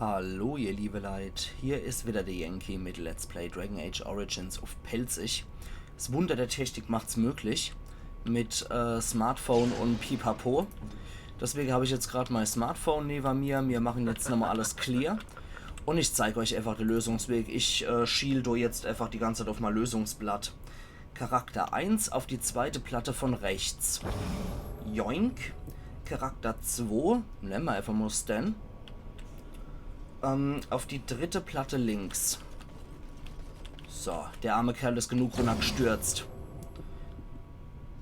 Hallo ihr liebe Leid, hier ist wieder der Yankee mit Let's Play Dragon Age Origins auf Pelzig. Das Wunder der Technik macht's möglich mit Smartphone und Pipapo. Deswegen habe ich jetzt gerade mein Smartphone neben mir. Wir machen jetzt nochmal alles clear. Und ich zeige euch einfach den Lösungsweg. Ich schiele jetzt einfach die ganze Zeit auf mein Lösungsblatt. Charakter 1 auf die zweite Platte von rechts. Joink. Charakter 2, nennen wir einfach mal Stan. Auf die dritte Platte links. So, der arme Kerl ist genug runtergestürzt.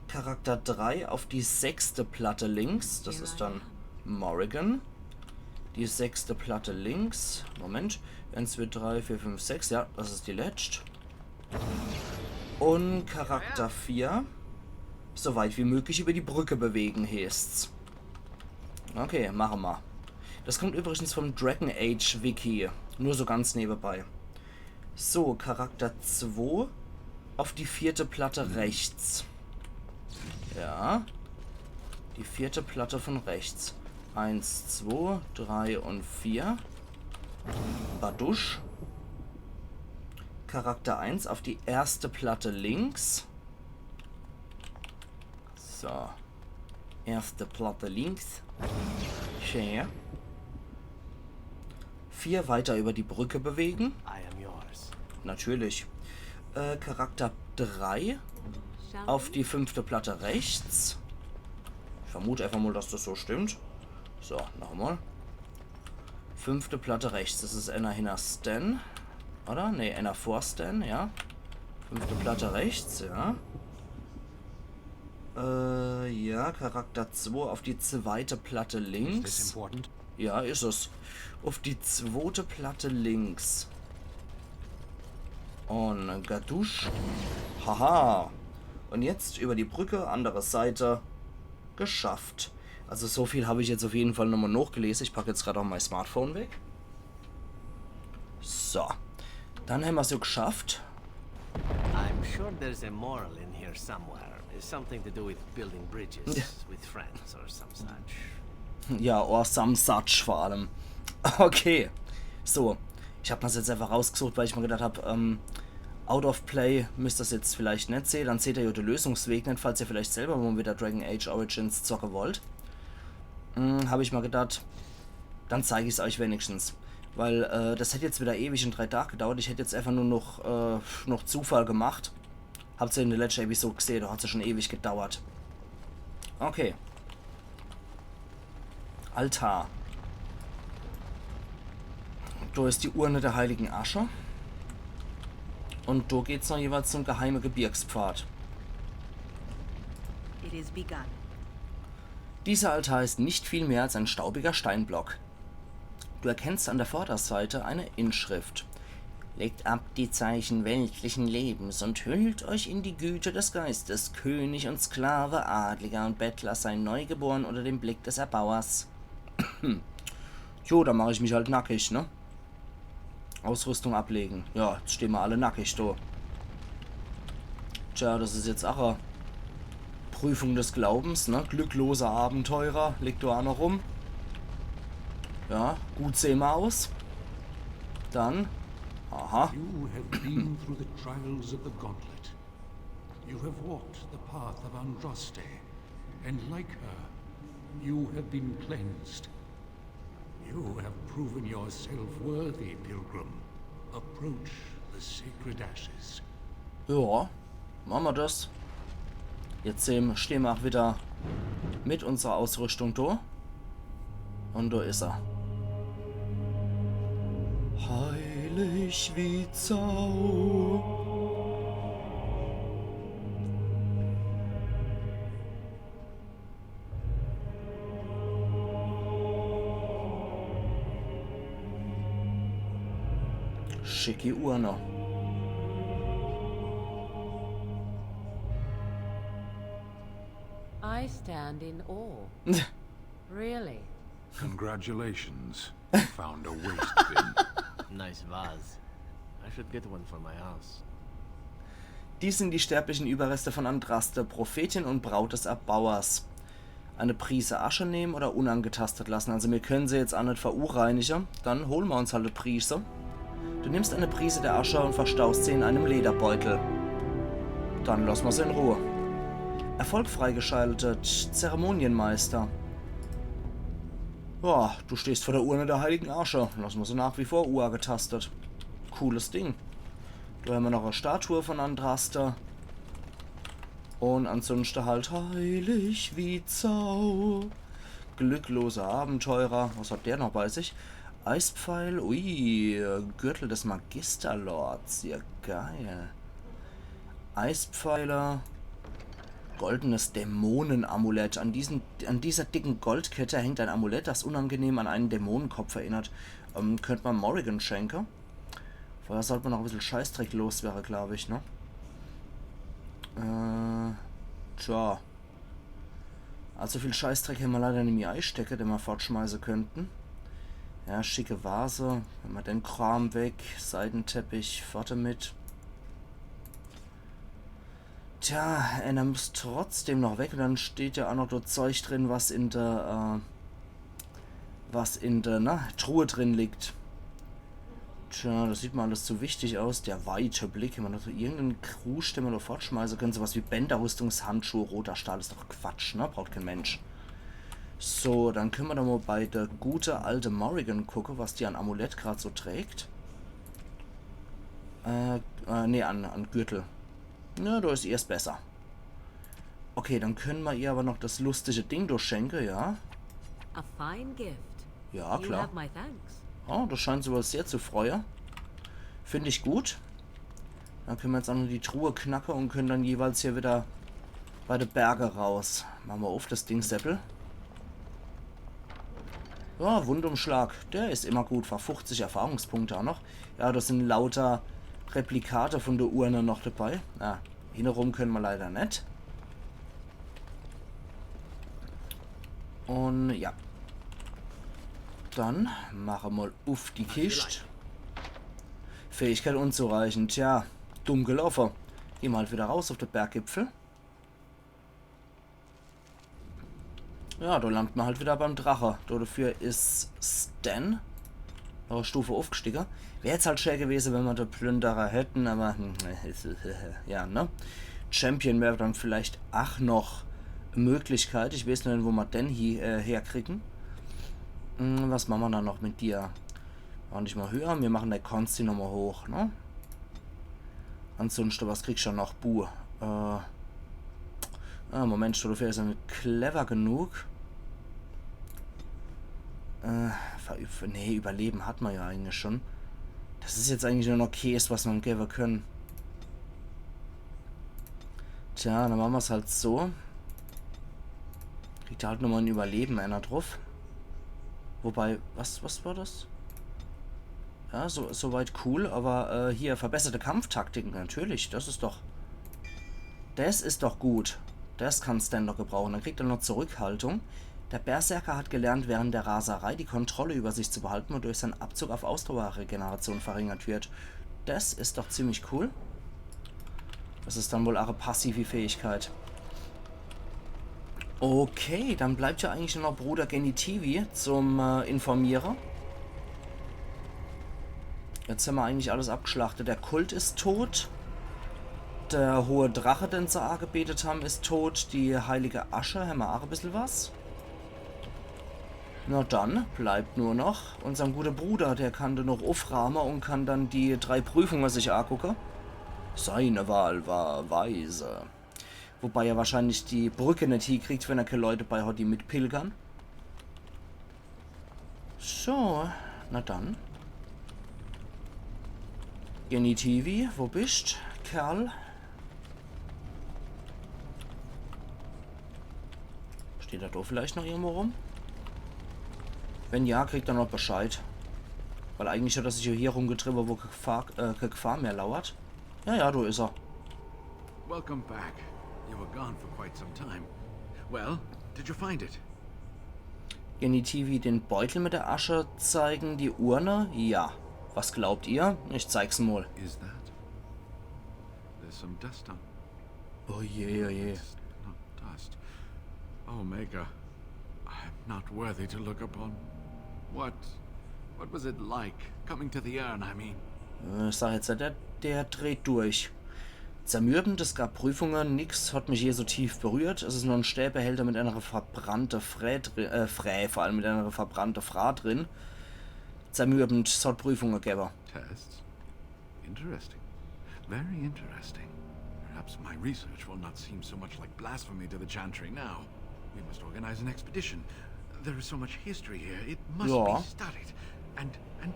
Charakter 3 auf die sechste Platte links. Das ist dann Morrigan. Die sechste Platte links. Moment. 1, 2, 3, 4, 5, 6. Ja, das ist die letzte. Und Charakter 4. So weit wie möglich über die Brücke bewegen, heißt's. Okay, machen wir. Das kommt übrigens vom Dragon Age Wiki. Nur so ganz nebenbei. So, Charakter 2 auf die vierte Platte rechts. Ja. Die vierte Platte von rechts. 1, 2, 3 und 4. Badusch. Charakter 1 auf die erste Platte links. So. Erste Platte links. Share. 4 weiter über die Brücke bewegen. Natürlich. Charakter 3 auf die fünfte Platte rechts. Ich vermute einfach mal, dass das so stimmt. So, nochmal. Fünfte Platte rechts. Das ist einer hinter Stan. Oder? Ne, einer vor Stan, ja. Fünfte Platte rechts, ja. Ja, Charakter 2 auf die zweite Platte links. Ja, ist es. Auf die zweite Platte links. Und Gadusch. Haha. Und jetzt über die Brücke, andere Seite. Geschafft. Also so viel habe ich jetzt auf jeden Fall nochmal nachgelesen. Ich packe jetzt gerade auch mein Smartphone weg. So. Dann haben wir es so geschafft. I'm sure there's a moral in here somewhere. It's something to do with building bridges with friends or some such. Ja, or some such vor allem. Okay. So. Ich habe das jetzt einfach rausgesucht, weil ich mir gedacht habe, out of play müsst ihr das jetzt vielleicht nicht sehen. Dann seht ihr ja den Lösungsweg nicht, falls ihr vielleicht selber mal wieder Dragon Age Origins zocken wollt. Habe ich mal gedacht, dann zeige ich es euch wenigstens. Weil das hätte jetzt wieder ewig in 3 Tagen gedauert. Ich hätte jetzt einfach nur noch Zufall gemacht. Habt ihr in der letzten Episode gesehen, da hat es schon ewig gedauert. Okay. Altar. Da ist die Urne der heiligen Asche. Und da geht's noch jeweils zum geheimen Gebirgspfad. Dieser Altar ist nicht viel mehr als ein staubiger Steinblock. Du erkennst an der Vorderseite eine Inschrift. Legt ab die Zeichen weltlichen Lebens und hüllt euch in die Güte des Geistes. König und Sklave, Adliger und Bettler seien neugeboren unter dem Blick des Erbauers. Jo, da mache ich mich halt nackig, ne? Ausrüstung ablegen. Ja, jetzt stehen wir alle nackig, da. Tja, das ist jetzt auch eine Prüfung des Glaubens, ne? Glückloser Abenteurer, liegt da auch noch rum. Ja, gut sehen wir aus. Dann, aha. You have been through the trials of the gauntlet. You have walked the path of Andraste, and like her, you have been cleansed. You have proven yourself worthy, Pilgrim. Approach the sacred ashes. Ja, machen wir das. Jetzt stehen wir auch wieder mit unserer Ausrüstung da. Und da ist er. Heilig wie Zau. Schicke Urne. I stand in awe. Really? Congratulations. You found a waste bin. Nice vase. I should get one for my house. Dies sind die sterblichen Überreste von Andraste, Prophetin und Braut des Erbauers. eine Prise Asche nehmen oder unangetastet lassen. Also wir können sie jetzt auch nicht verunreinigen. Dann holen wir uns halt eine Prise. Du nimmst eine Prise der Asche und verstaust sie in einem Lederbeutel. Dann lassen wir sie in Ruhe. Erfolg freigeschaltet. Zeremonienmeister. Ja, du stehst vor der Urne der heiligen Asche. Lassen wir sie nach wie vor getastet. Cooles Ding. Da haben wir noch eine Statue von Andraste. Und ansonsten halt heilig wie Zau. Glückloser Abenteurer. Was hat der noch bei sich? Eispfeil. Ui, Gürtel des Magisterlords. Ja, geil. Eispfeiler. Goldenes Dämonenamulett. An dieser dicken Goldkette hängt ein Amulett, das unangenehm an einen Dämonenkopf erinnert. Könnte man Morrigan schenken. Vorher sollte man noch ein bisschen Scheißdreck loswerden, glaube ich, ne? Tja. Also viel Scheißdreck haben wir leider nicht mehr einstecken, den wir fortschmeißen könnten. Ja, schicke Vase. Wenn wir den Kram weg. Seidenteppich. Fort mit. Tja, er muss trotzdem noch weg. Und dann steht ja auch noch das Zeug drin, was in der Truhe drin liegt. Tja, das sieht mal alles zu wichtig aus. Der weite Blick. Wenn man noch irgendeinen Krusch, den man noch fortschmeißen können. Sowas wie Bänderrüstungshandschuhe, roter Stahl ist doch Quatsch, ne? Braucht kein Mensch. So, dann können wir doch mal bei der gute alte Morrigan gucken, was die an Amulett gerade so trägt. Ne, an Gürtel. Na, da ist erst besser. Okay, dann können wir ihr aber noch das lustige Ding durchschenken, ja? A fine gift. Ja, You klar. have my thanks. Oh, das scheint sie wohl sehr zu freuen. Finde ich gut. Dann können wir jetzt auch noch die Truhe knacken und können dann jeweils hier wieder bei den Berge raus. Machen wir auf das Ding, Seppel. Ja, Wundumschlag. Der ist immer gut. War 50 Erfahrungspunkte auch noch. Ja, das sind lauter Replikate von der Urne noch dabei. Ja, hintenrum können wir leider nicht. Und ja. Dann machen wir mal auf die Kiste. Fähigkeit unzureichend. Tja, dumm gelaufen. Gehen wir halt wieder raus auf den Berggipfel. Ja, da landen wir halt wieder beim Drache. Dafür ist Stan noch eine Stufe aufgestiegen. Wäre jetzt halt schwer gewesen, wenn wir den Plünderer hätten, aber ja, ne? Champion wäre dann vielleicht auch noch eine Möglichkeit. Ich weiß nicht, wo wir den hier herkriegen. Was machen wir dann noch mit dir? War nicht mal höher, wir machen der Konsti nochmal hoch, ne? Ansonsten, was kriegst du noch? Buh. Moment, dafür ist er clever genug. Nee, Überleben hat man ja eigentlich schon. Das ist jetzt eigentlich nur noch Käse, was wir geben können. Tja, dann machen wir es halt so. Kriegt halt nochmal ein Überleben einer drauf. Wobei, was war das? Ja, soweit cool, aber hier verbesserte Kampftaktiken, natürlich, das ist doch gut. Das kann Stan noch gebrauchen. Dann kriegt er noch Zurückhaltung. Der Berserker hat gelernt, während der Raserei die Kontrolle über sich zu behalten, wodurch sein Abzug auf Ausdauerregeneration verringert wird. Das ist doch ziemlich cool. Das ist dann wohl auch eine passive Fähigkeit. Okay, dann bleibt ja eigentlich nur noch Bruder Genitivi zum Informieren. Jetzt haben wir eigentlich alles abgeschlachtet. Der Kult ist tot. Der hohe Drache, den sie angebetet haben, ist tot. Die heilige Asche, haben wir auch ein bisschen was. Na dann bleibt nur noch unser guter Bruder, der kann dann noch aufrahmen und kann dann die 3 Prüfungen sich angucken. Seine Wahl war weise. Wobei er wahrscheinlich die Brücke nicht hinkriegt, wenn er keine Leute bei hat, die mitpilgern. So, na dann. Genitivi, wo bist, Kerl? Steht er da vielleicht noch irgendwo rum? Wenn ja, kriegt er noch Bescheid. Weil eigentlich hat er sich hier rumgetrieben, wo Gefahr mehr lauert. Ja, da ist er. Welcome back. You were gone for quite some time. Well, did you find it? Genitivi den Beutel mit der Asche zeigen, die Urne? Ja. Was glaubt ihr? Ich zeig's mal. Is that? There's some dust on. Oh je, oh je. It's not dust. Oh, Omega, I'm not worthy to look upon. What was it like coming to the urn, I mean? Ich sag jetzt, der dreht durch. Zermürbend, es gab Prüfungen, nix hat mich je so tief berührt. Es ist nur ein Stählbehälter mit einer verbrannte vor allem mit einer verbrannte Fra drin. Zermürbend, es hat Prüfungen gegeben. Tests? Interesting. Very interesting. Perhaps my research will not seem so much like blasphemy to the Chantry now. We must organize an expedition. There is so much history here. It must be studied. And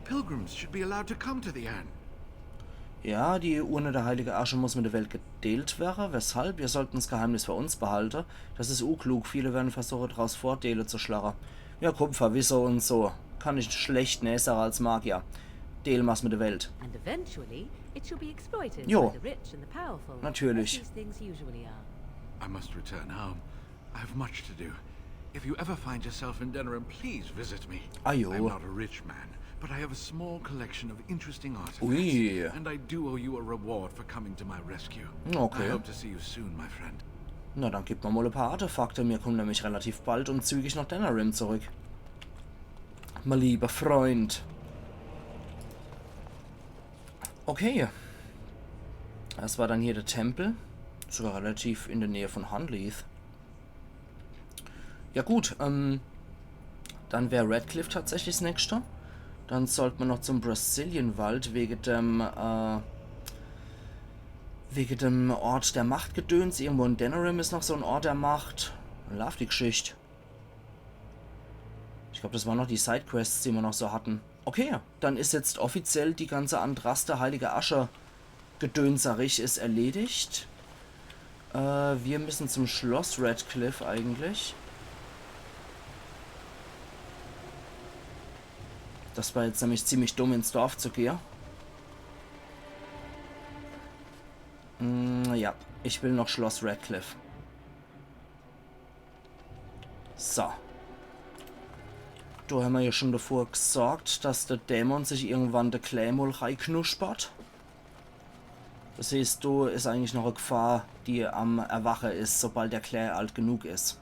pilgrims should be allowed to come to the urn. Ja, die Urne der Heilige Asche muss mit der Welt gedeelt werden. Weshalb? Wir sollten das Geheimnis für uns behalten. Das ist unklug. Viele werden versuchen, daraus Vorteile zu schlagen. Ja, Kupfer, Wisser und so. Kann ich schlecht näher als Magier. Deel was mit der Welt. And eventually, it shall be exploited Jo. by the rich and the powerful. Natürlich. As these things usually are. I must return home. I have much to do. If you ever find yourself in Denerim, please visit me. Ajo. I'm not a rich man, but I have a small collection of interesting artifacts. Ui. And I do owe you a reward for coming to my rescue. Okay. I hope to see you soon, my friend. Na, dann gib mir mal ein paar Artefakte. Wir kommen nämlich relativ bald und zügig nach Denerim zurück. Mein lieber Freund. Okay. Das war dann hier der Tempel. Sogar relativ in der Nähe von Hunleith. Ja gut, dann wäre Redcliffe tatsächlich das nächste. Dann sollte man noch zum Brazilian-Wald wegen dem Ort der Machtgedöns. Irgendwo in Denerim ist noch so ein Ort der Macht. Love die Geschichte. Ich glaube, das waren noch die Sidequests, die wir noch so hatten. Okay, dann ist jetzt offiziell die ganze Andraste Heilige Asche Gedönserich ist erledigt. Wir müssen zum Schloss Redcliffe eigentlich. Das war jetzt nämlich ziemlich dumm, ins Dorf zu gehen. Ja, ich will noch Schloss Redcliffe. So. Da haben wir ja schon davor gesorgt, dass der Dämon sich irgendwann der Claymore reinknuspert. Das heißt, da ist eigentlich noch eine Gefahr, die am Erwachen ist, sobald der Clay alt genug ist.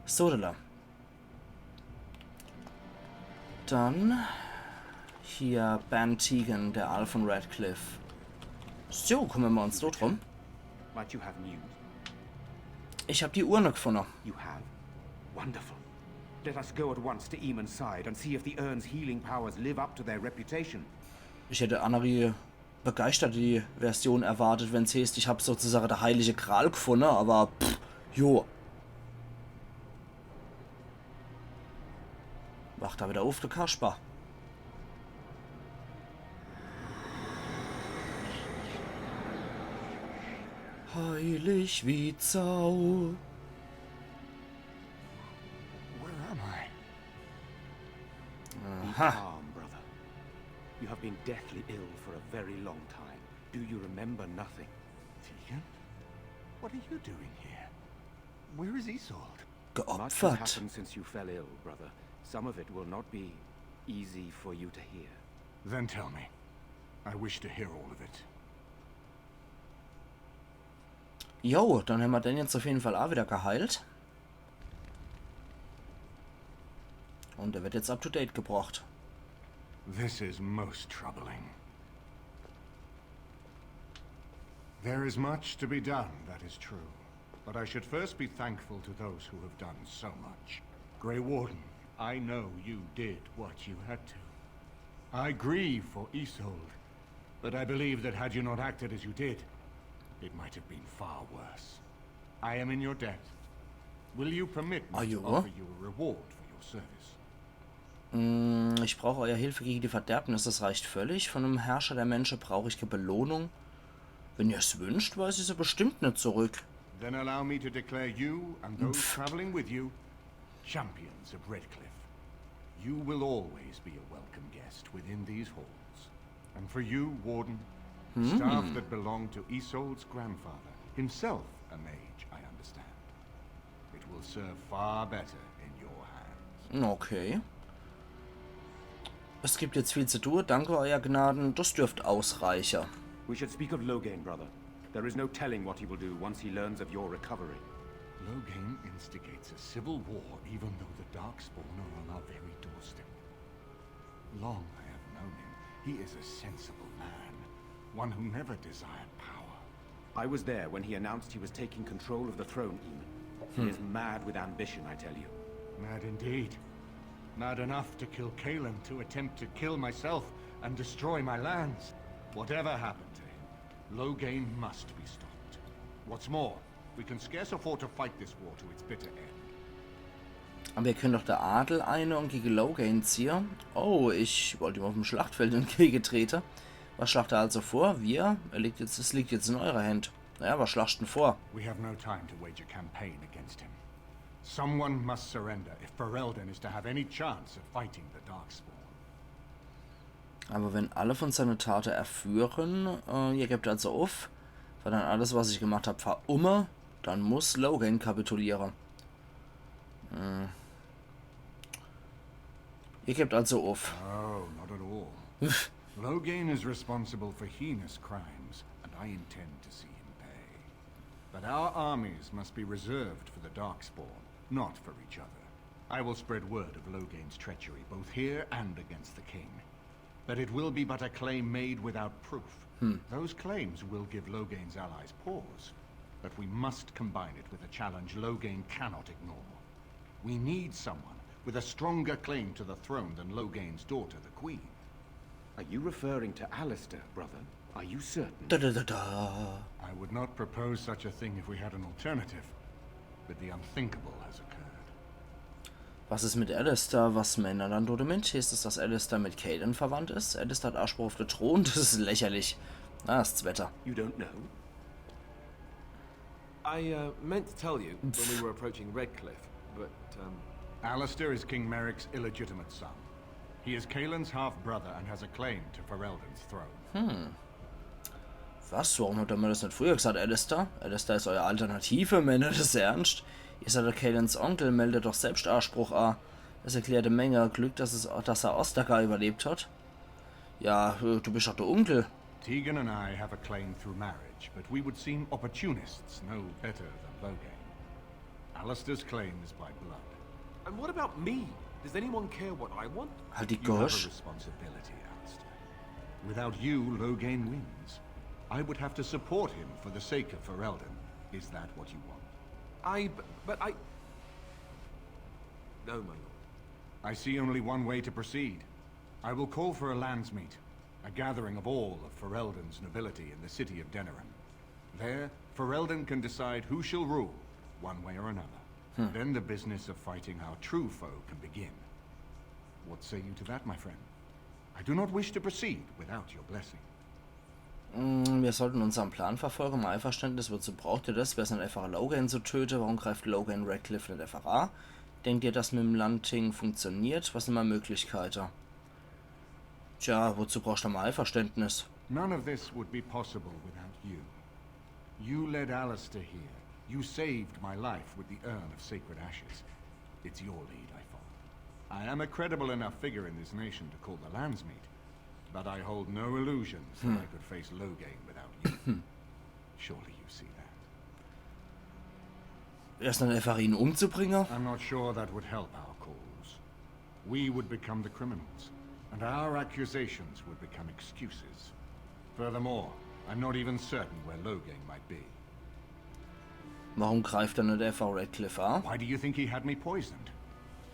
So, da. Dann hier Ben Tegan, der Al von Redcliffe. So, kümmern wir uns dort drum. Might you have news? Ich habe die Urne gefunden. You have. Wonderful. Let us go at once to Eamon's side and see if the urn's healing powers live up to their reputation. Ich hätte Annerie begeistert die Version erwartet, wenn es heißt, ich habe sozusagen der heilige Gral gefunden, aber jo. Wacht da wieder auf, der Kasper. Heilig wie Zau. Where am I? Be Aha. calm, brother. You have been deathly ill for a very long time. Do you remember nothing? Tegan? What are you doing here? Where is Isolde? Much has Geopfert. happened since you fell ill, brother. Some of it will not be easy for you to hear. Then tell me. I wish to hear all of it. Jo, dann haben wir den jetzt auf jeden Fall auch wieder geheilt. Und er wird jetzt up to date gebracht. This is most troubling. There is much to be done, that is true. But I should first be thankful to those who have done so much. Grey Warden, I know you did what you had to. I grieve for Isolde, but I believe that had you not acted as you did, it might have been far worse. I am in your debt. Will you permit me to offer you a reward for your service? Ich brauche eure Hilfe gegen die Verderbnis, das reicht völlig. Von einem Herrscher der Menschen brauche ich keine Belohnung. Wenn ihr es wünscht, weiß ich sie bestimmt nicht zurück. Then allow me to declare you and those traveling with you champions of Redcliffe. You will always be a welcome guest within these halls. And for you, Warden, staff that belong to Isolde's grandfather, himself a mage, I understand. It will serve far better in your hands. Okay. Es gibt jetzt viel zu tun. Danke, euer Gnaden. Das dürfte ausreichen. We should speak of Loghain, brother. There is no telling what he will do once he learns of your recovery. Loghain instigates a civil war even though the Darkspawn are on our very doorstep. Long I have known him. He is a sensible man, one who never desired power. I was there when he announced he was taking control of the throne, Eamon. He is mad with ambition, I tell you. Mad indeed. Mad enough to kill Kaelan, to attempt to kill myself and destroy my lands. Whatever happened to him, Loghain must be stopped. What's more, we can scarce afford to fight this war to its bitter end. Aber wir können doch der Adel eine und gegen Loghain ziehen. Oh, ich wollte ihm auf dem Schlachtfeld entgegen treten. Was schlagt er also vor? Es liegt jetzt in eurer Hand. Naja, was schlagt denn vor? We have no time to wage a campaign against him. Someone must surrender if Ferelden is to have any chance of fighting the Darkspawn. Aber wenn alle von seiner Taten erführen, ihr gebt also auf, weil dann alles, was ich gemacht habe, verumme, dann muss Loghain kapitulieren. Ihr gebt also auf. Oh, not at all. Loghain is responsible for heinous crimes, and I intend to see him pay. But our armies must be reserved for the Darkspawn, not for each other. I will spread word of Loghain's treachery, both here and against the king. But it will be but a claim made without proof. Those claims will give Loghain's allies pause, but we must combine it with a challenge Loghain cannot ignore. We need someone with a stronger claim to the throne than Loghain's daughter, the Queen. Are you referring to Alistair, brother? Are you certain? I would not propose such a thing if we had an alternative, but the unthinkable has occurred. Was ist mit Alistair? Was Männer dann tote Mensch? Ist es, dass Alistair mit Kaelan verwandt ist? Alistair hat Anspruch auf den Thron? Das ist lächerlich. Ah, das Wetter. You don't know? I meant to tell you when we were approaching Redcliffe, but Alistair is King Merrick's illegitimate son. He is Kaelan's half-brother and has a claim to Ferelden's throne. Was? Warum hat er mir das nicht früher gesagt, Alistair? Alistair ist eure Alternative, Männer, das ist ernst. Ihr seid doch Kaelans Onkel, meldet doch selbst Anspruch an. Das erklärt eine Menge Glück, dass er Ostagar überlebt hat. Ja, du bist doch der Onkel. Tegan and I have a claim through marriage, but we would seem opportunists no better than Loghain. Alistair's claim is by blood. and what about me? Does anyone care what I want? Halt die You have a Gosh. responsibility, Alistair. Without you, Loghain wins. I would have to support him for the sake of Ferelden. Is that what you want? But I... No, my lord. I see only one way to proceed. I will call for a landsmeet, a gathering of all of Ferelden's nobility in the city of Denerim. There, Ferelden can decide who shall rule, one way or another. Then the business of fighting our true foe can begin. What say you to that, my friend? I do not wish to proceed without your blessing. Wir sollten unseren Plan verfolgen. Im Einverständnis, wozu braucht ihr das? Wäre es nicht einfach Loghain zu töten? Warum greift Loghain Redcliffe nicht einfach an? Denkt ihr, dass mit dem Landting funktioniert? Was sind mal Möglichkeiten? Tja, wozu brauchst du mal Einverständnis? None of this would be possible without you. You led Alistair here. You saved my life with the urn of sacred ashes. It's your lead I follow. I am a credible enough figure in this nation to call the landsmeet, but I hold no illusions that I could face Loghain without you. Surely you see that. Erst dann einfach ihn umzubringen? I'm not sure that would help our cause. We would become the criminals, and our accusations would become excuses. Furthermore, I'm not even certain where Loghain might be. Warum greift er nicht einfach Redcliffe an? Why do you think he had me poisoned?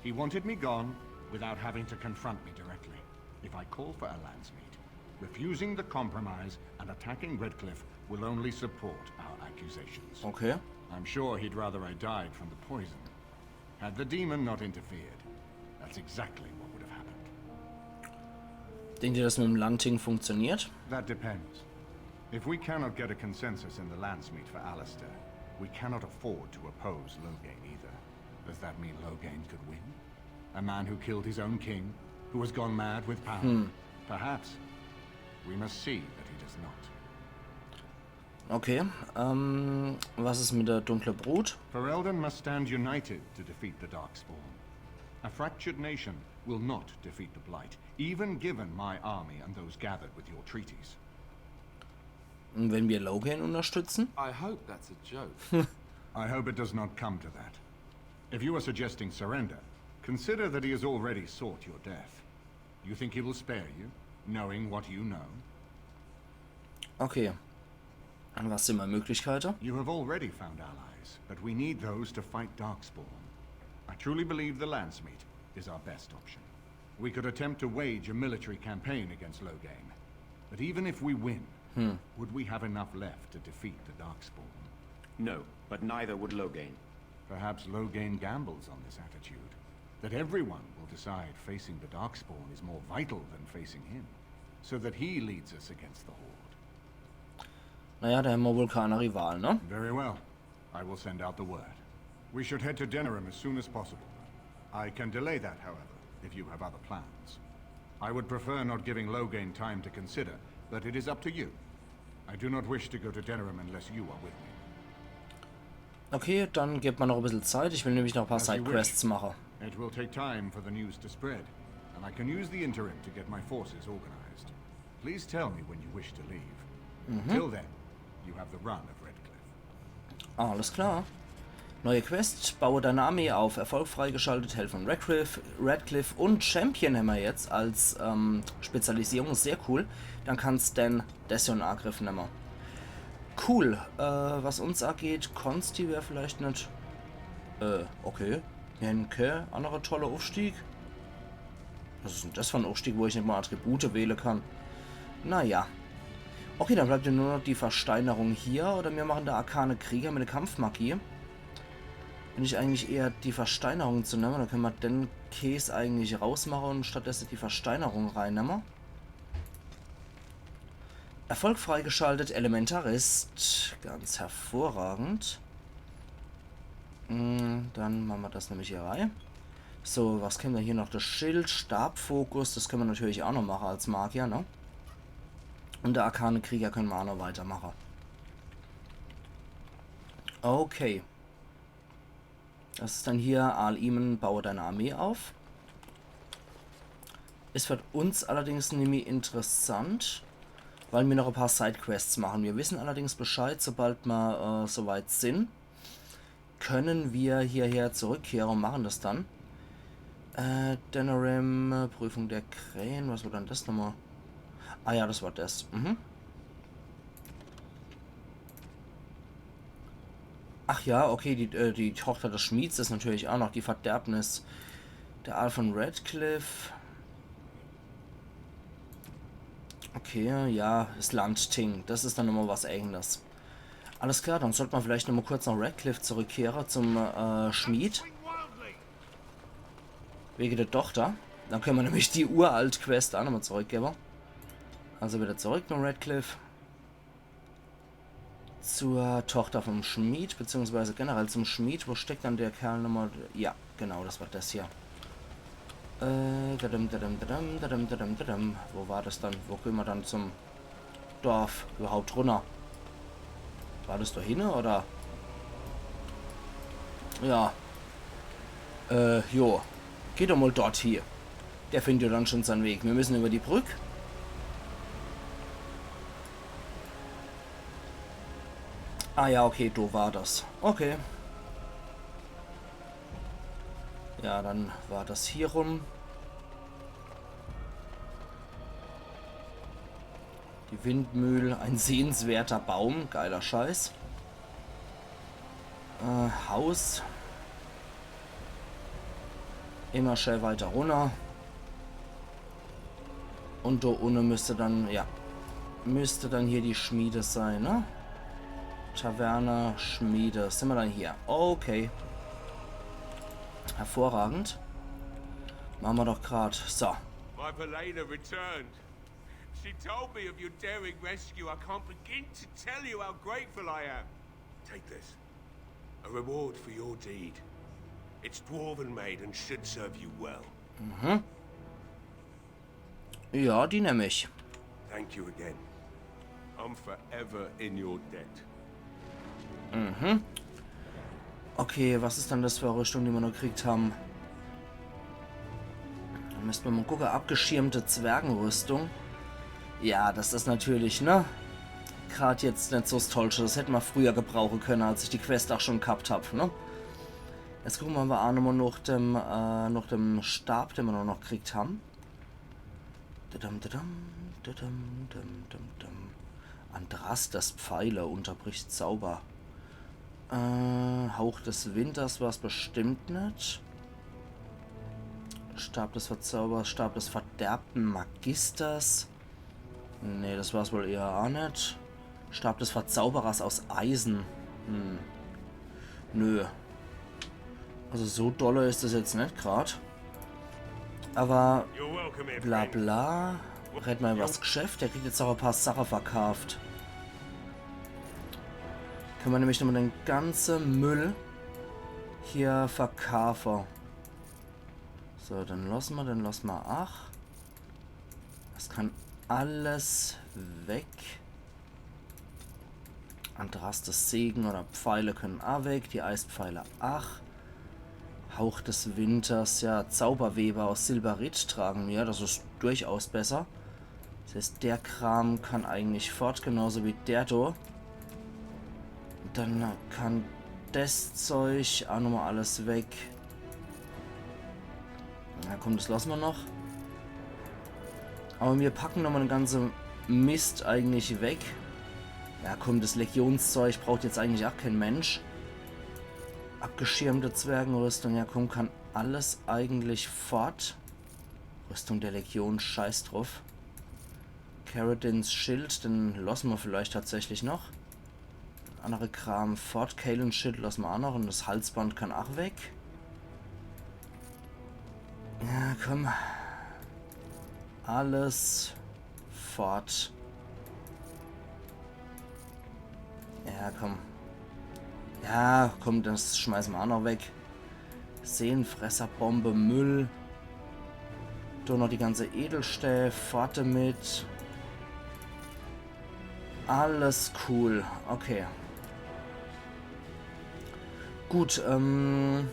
He wanted me gone without having to confront me directly. If I call for a landsmeet, refusing the compromise and attacking Redcliffe will only support our accusations. Okay. I'm sure he'd rather I died from the poison. Had the demon not interfered, that's exactly what would have happened. Denkt ihr, dass mit dem Landting funktioniert? That depends. If we cannot get a consensus in the landsmeet for Alistair, we cannot afford to oppose Loghain either. Does that mean Loghain could win? A man who killed his own king, who has gone mad with power? Perhaps. We must see that he does not. Okay. Was ist mit der dunklen Brut? Ferelden must stand united to defeat the Darkspawn. A fractured nation will not defeat the Blight, even given my army and those gathered with your treaties. Und wenn wir Loghain unterstützen? I hope that's a joke. I hope it does not come to that. If you are suggesting surrender, consider that he has already sought your death. You think he will spare you, knowing what you know? Okay. Und was sind meine Möglichkeiten? You have already found allies, but we need those to fight Darkspawn. I truly believe the Landsmeet is our best option. We could attempt to wage a military campaign against Loghain. But even if we win, would we have enough left to defeat the Darkspawn? No, but neither would Loghain. Perhaps Loghain gambles on this attitude. That everyone will decide facing the Darkspawn is more vital than facing him. So that he leads us against the Horde. Naja, da haben wir wohl keine Rivalen, ne? Very well. I will send out the word. We should head to Denerim as soon as possible. I can delay that, however, if you have other plans. I would prefer not giving Loghain time to consider, but it is up to you. I do not wish to go to Denerim unless you are with me. Okay, dann gebt man noch ein bisschen Zeit. Ich will nämlich noch ein paar As you Sidequests wish. machen. It will take time for the news to spread, and I can use the interim to get my forces organized. Please tell me when you wish to leave. Until then, you have the run of Redcliffe. Alles klar. Neue Quest. Baue deine Armee auf. Erfolg freigeschaltet. Helfen von Redcliffe und Champion haben wir jetzt als Spezialisierung. Sehr cool. Dann kannst du Dession angriffen nehmen. Cool. Was uns angeht, Consti wäre vielleicht nicht... okay. Henke, anderer toller Aufstieg. Was ist denn das für ein Aufstieg, wo ich nicht mal Attribute wählen kann? Naja. Okay, dann bleibt ja nur noch die Versteinerung hier. Oder wir machen da Arkane Krieger mit der Kampfmagie. Bin ich eigentlich eher die Versteinerung zu nehmen. Dann können wir den Käse eigentlich rausmachen und stattdessen die Versteinerung reinnehmen. Erfolg freigeschaltet, Elementarist. Ganz hervorragend. Dann machen wir das nämlich hier rein. So, was kennen wir hier noch? Das Schild, Stabfokus, das können wir natürlich auch noch machen als Magier, ne? Und der Arkane Krieger können wir auch noch weitermachen. Okay. Das ist dann hier, Al-Imen, baue deine Armee auf. Ist für uns allerdings nämlich interessant, weil wir noch ein paar Sidequests machen. Wir wissen allerdings Bescheid, sobald wir soweit sind, können wir hierher zurückkehren und machen das dann. Denerim, Prüfung der Krähen, was war dann das nochmal? Ah ja, das war das. Ach ja, okay, die Tochter des Schmieds ist natürlich auch noch die Verderbnis. Der Earl von Redcliffe. Okay, ja, das Landting. Das ist dann nochmal was Eigenes. Alles klar, dann sollte man vielleicht nochmal kurz nach Redcliffe zurückkehren zum Schmied. Wegen der Tochter. Dann können wir nämlich die Uralt-Quest auch nochmal zurückgeben. Also wieder zurück nach Redcliffe. Zur Tochter vom Schmied, beziehungsweise generell zum Schmied. Wo steckt dann der Kerl nochmal? Ja, genau, das war das hier. Wo war das dann? Wo gehen wir dann zum Dorf überhaupt runter? War das da hinten oder? Ja. Jo. Geht doch mal dort hier. Der findet dann schon seinen Weg. Wir müssen über die Brücke. Ah ja, okay, du war das. Okay. Ja, dann war das hier rum. Die Windmühle, ein sehenswerter Baum, geiler Scheiß. Haus. Immer schnell weiter runter. Und da unten müsste dann, ja, müsste dann hier die Schmiede sein, ne? Taverne, Schmiede. Sind wir dann hier? Okay. Hervorragend. Machen wir doch gerade. So. My Valena returned. She told me of your daring rescue. I can't begin to tell you how grateful I am. Take this. A reward for your deed. It's dwarven made and should serve you well. Ja, die nehme ich. Thank you again. I'm forever in your debt. Okay, was ist dann das für eine Rüstung, die wir noch gekriegt haben? Da müssen wir mal gucken. Abgeschirmte Zwergenrüstung. Ja, das ist natürlich, ne? gerade jetzt nicht so das Tollste. Das hätten wir früher gebrauchen können, als ich die Quest auch schon gehabt habe, ne? Jetzt gucken wir mal an, noch dem Stab, den wir noch gekriegt haben. Andras, das Pfeile, unterbricht Zauber. Hauch des Winters war es bestimmt nicht. Stab des Verzaubers, Stab des verderbten Magisters. Nee, das war es wohl eher auch nicht. Stab des Verzauberers aus Eisen. Nö. Also so dolle ist das jetzt nicht gerade. Aber bla bla. Red mal über das Geschäft. Der kriegt jetzt auch ein paar Sachen verkauft. Können wir nämlich nochmal den ganzen Müll hier verkaufen. So, dann lassen wir. Ach. Das kann alles weg. Andras des Segen oder Pfeile können auch weg. Die Eispfeile, ach. Hauch des Winters, ja, Zauberweber aus Silberit tragen wir. Das ist durchaus besser. Das heißt, der Kram kann eigentlich fort, genauso wie der da. Dann kann das Zeug auch nochmal alles weg. Na komm, das lassen wir noch. Aber wir packen nochmal den ganzen Mist eigentlich weg. Ja komm, das Legionszeug braucht jetzt eigentlich auch kein Mensch. Abgeschirmte Zwergenrüstung, ja komm, kann alles eigentlich fort. Rüstung der Legion, scheiß drauf. Caradins Schild, den lassen wir vielleicht tatsächlich noch. Andere Kram fort, Kalens Schild lassen wir auch noch und das Halsband kann auch weg. Ja komm. Alles fort. Ja komm. Ja, komm, das schmeißen wir auch noch weg. Seelenfresserbombe, Müll. Da noch die ganze Edelstähl, fort damit. Alles cool. Okay. Gut, dann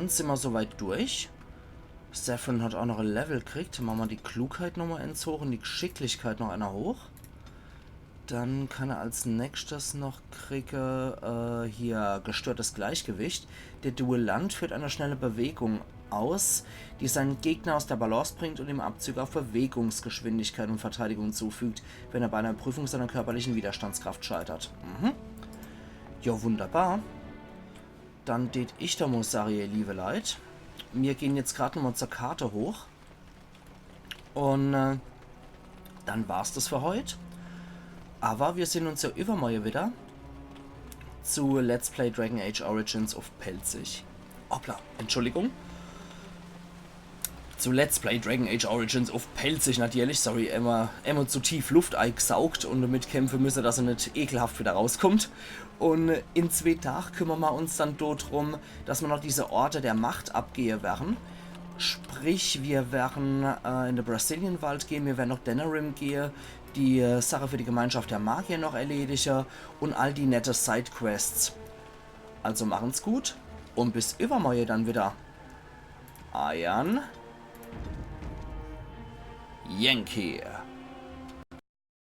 sind wir soweit durch. Saffron hat auch noch ein Level gekriegt. Machen wir die Klugheit nochmal eins hoch und die Geschicklichkeit noch einer hoch. Dann kann er als nächstes noch kriegen, hier gestörtes Gleichgewicht. Der Duellant führt eine schnelle Bewegung aus, die seinen Gegner aus der Balance bringt und ihm Abzüge auf Bewegungsgeschwindigkeit und Verteidigung zufügt, wenn er bei einer Prüfung seiner körperlichen Widerstandskraft scheitert. Ja, wunderbar. Dann tät ich da muss sagen, ihr liebe Leid. Wir gehen jetzt gerade nochmal zur Karte hoch. Und dann war's das für heute. Aber wir sehen uns ja übermorgen wieder zu Let's Play Dragon Age Origins of Pelzig. Hoppla, Entschuldigung. Zu Let's Play Dragon Age Origins of Pelzig natürlich. Sorry, immer zu tief Luft eingesaugt und damit kämpfen müssen, dass er nicht ekelhaft wieder rauskommt. Und in 2 Tagen kümmern wir uns dann darum, dass wir noch diese Orte der Macht abgehen werden. Sprich, wir werden in den Brazilian-Wald gehen, wir werden noch Denerim gehen, die Sache für die Gemeinschaft der Magier noch erledigen und all die nette Sidequests. Also machen's gut und bis übermorgen dann wieder. Ian Yankee.